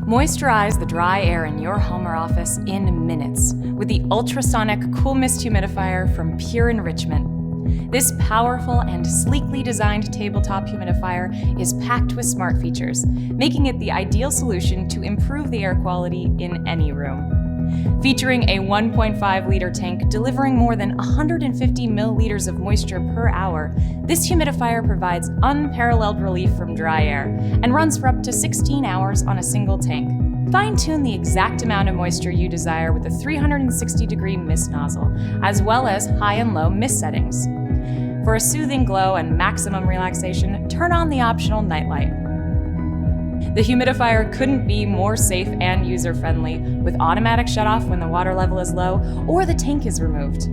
Moisturize the dry air in your home or office in minutes with the Ultrasonic Cool Mist Humidifier from Pure Enrichment. This powerful and sleekly designed tabletop humidifier is packed with smart features, making it the ideal solution to improve the air quality in any room. Featuring a 1.5-liter tank delivering more than 150 milliliters of moisture per hour, this humidifier provides unparalleled relief from dry air and runs for up to 16 hours on a single tank. Fine-tune the exact amount of moisture you desire with a 360-degree mist nozzle, as well as high and low mist settings. For a soothing glow and maximum relaxation, turn on the optional nightlight. The humidifier couldn't be more safe and user-friendly, with automatic shutoff when the water level is low or the tank is removed.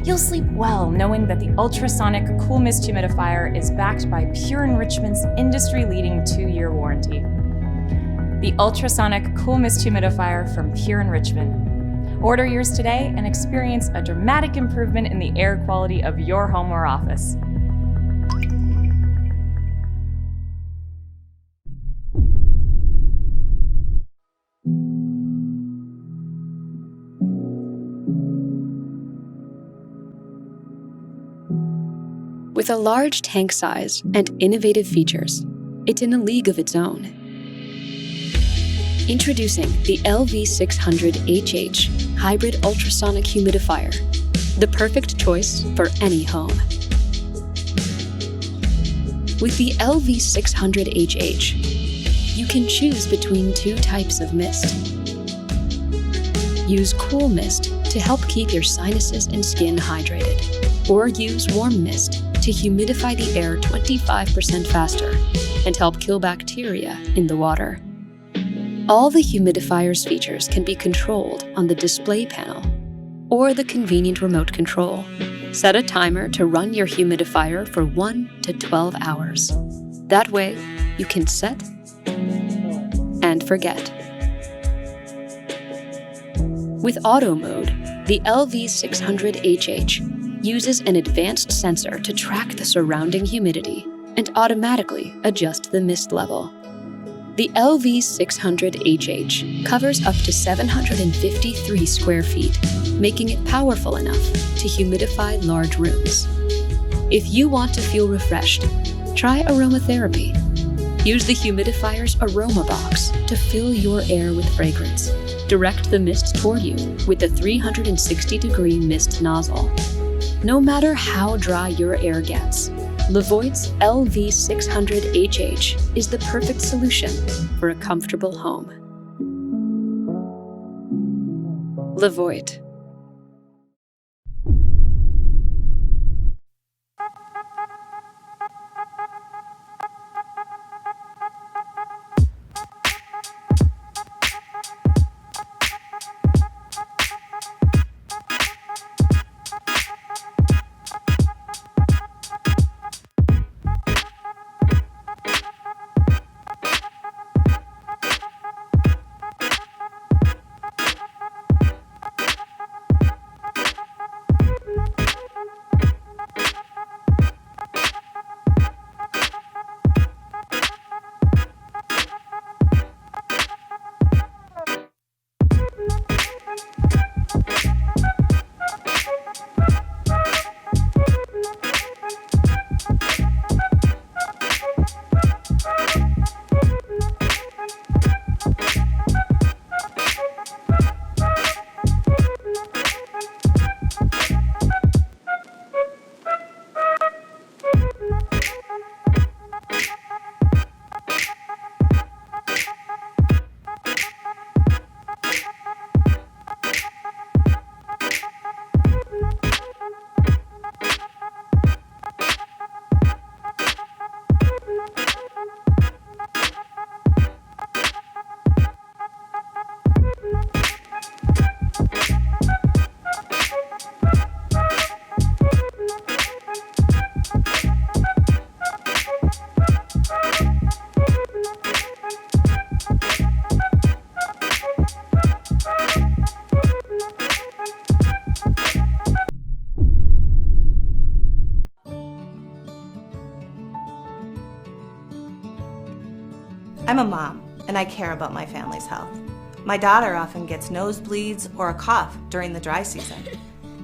You'll sleep well knowing that the Ultrasonic Cool Mist Humidifier is backed by Pure Enrichment's industry-leading 2-year warranty. The Ultrasonic Cool Mist Humidifier from Pure Enrichment. Order yours today and experience a dramatic improvement in the air quality of your home or office. With a large tank size and innovative features, it's in a league of its own. Introducing the LV600HH Hybrid Ultrasonic Humidifier, the perfect choice for any home. With the LV600HH, you can choose between 2 types of mist. Use cool mist to help keep your sinuses and skin hydrated, or use warm mist to humidify the air 25% faster and help kill bacteria in the water. All the humidifier's features can be controlled on the display panel or the convenient remote control. Set a timer to run your humidifier for 1 to 12 hours. That way, you can set and forget. With auto mode, the LV600HH uses an advanced sensor to track the surrounding humidity and automatically adjust the mist level. The LV600HH covers up to 753 square feet, making it powerful enough to humidify large rooms. If you want to feel refreshed, try Aromatherapy. Use the humidifier's aroma box to fill your air with fragrance. Direct the mist toward you with the 360-degree mist nozzle. No matter how dry your air gets, LEVOIT's LV600HH is the perfect solution for a comfortable home. LEVOIT. I'm a mom, and I care about my family's health. My daughter often gets nosebleeds or a cough during the dry season.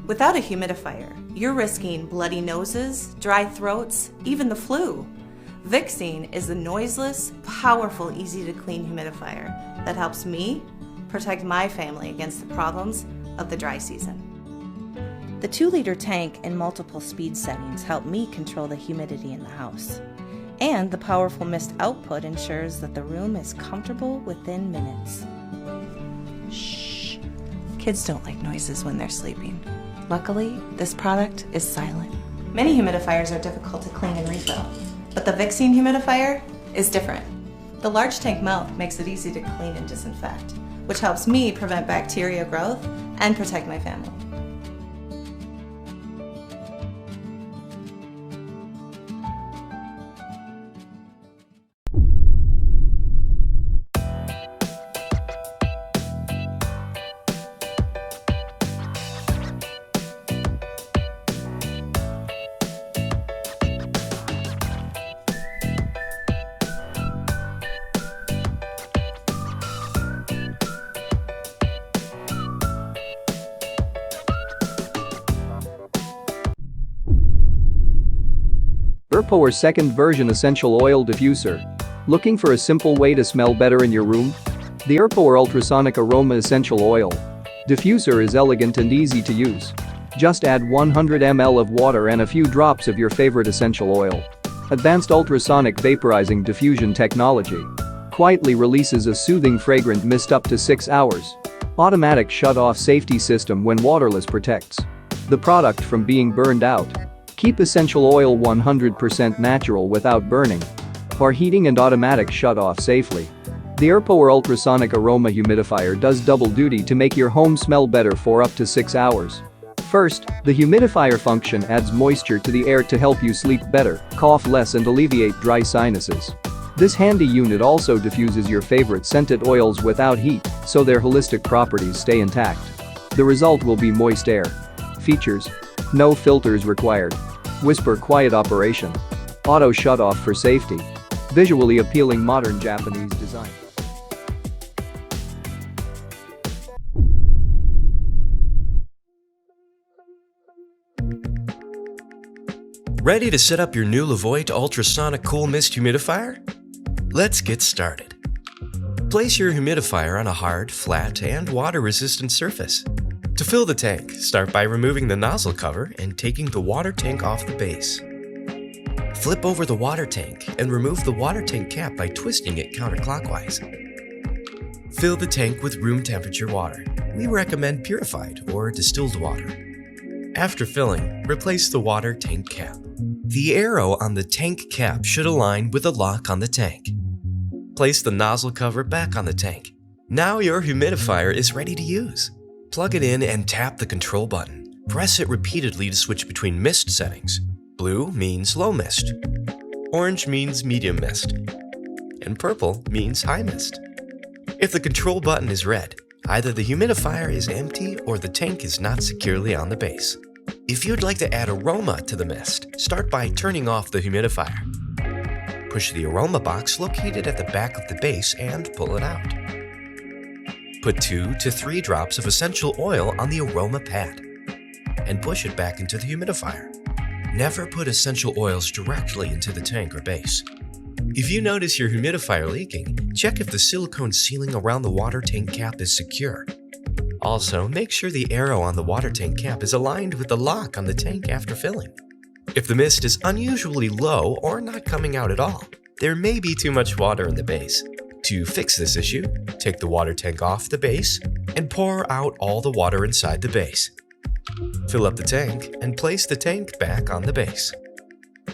Without a humidifier, you're risking bloody noses, dry throats, even the flu. VicTsing is the noiseless, powerful, easy-to-clean humidifier that helps me protect my family against the problems of the dry season. The 2-liter tank and multiple speed settings help me control the humidity in the house. And the powerful mist output ensures that the room is comfortable within minutes. Shh. Kids don't like noises when they're sleeping. Luckily, this product is silent. Many humidifiers are difficult to clean and refill, but the VicTsing humidifier is different. The large tank mouth makes it easy to clean and disinfect, which helps me prevent bacteria growth and protect my family. URPOWER second version essential oil diffuser. Looking for a simple way to smell better in your room? The URPOWER Ultrasonic Aroma Essential Oil Diffuser is elegant and easy to use. Just add 100 ml of water and a few drops of your favorite essential oil. Advanced ultrasonic vaporizing diffusion technology quietly releases a soothing fragrant mist up to 6 hours. Automatic shut-off safety system when waterless protects the product from being burned out. Keep essential oil 100% natural without burning or heating and automatic shut-off safely. The URPOWER Ultrasonic Aroma Humidifier does double duty to make your home smell better for up to 6 hours. First, the humidifier function adds moisture to the air to help you sleep better, cough less and alleviate dry sinuses. This handy unit also diffuses your favorite scented oils without heat, so their holistic properties stay intact. The result will be moist air. Features: no filters required. Whisper quiet operation. Auto shut-off for safety. Visually appealing modern Japanese design. Ready to set up your new LEVOIT Ultrasonic Cool Mist Humidifier? Let's get started. Place your humidifier on a hard, flat, and water-resistant surface. To fill the tank, start by removing the nozzle cover and taking the water tank off the base. Flip over the water tank and remove the water tank cap by twisting it counterclockwise. Fill the tank with room temperature water. We recommend purified or distilled water. After filling, replace the water tank cap. The arrow on the tank cap should align with the lock on the tank. Place the nozzle cover back on the tank. Now your humidifier is ready to use. Plug it in and tap the control button. Press it repeatedly to switch between mist settings. Blue means low mist. Orange means medium mist. And purple means high mist. If the control button is red, either the humidifier is empty or the tank is not securely on the base. If you'd like to add aroma to the mist, start by turning off the humidifier. Push the aroma box located at the back of the base and pull it out. Put 2 to 3 drops of essential oil on the aroma pad and push it back into the humidifier. Never put essential oils directly into the tank or base. If you notice your humidifier leaking, check if the silicone sealing around the water tank cap is secure. Also, make sure the arrow on the water tank cap is aligned with the lock on the tank after filling. If the mist is unusually low or not coming out at all, there may be too much water in the base. To fix this issue, take the water tank off the base and pour out all the water inside the base. Fill up the tank and place the tank back on the base.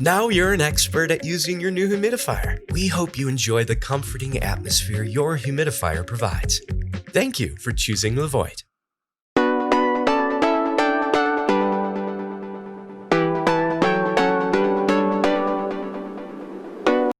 Now you're an expert at using your new humidifier. We hope you enjoy the comforting atmosphere your humidifier provides. Thank you for choosing LEVOIT.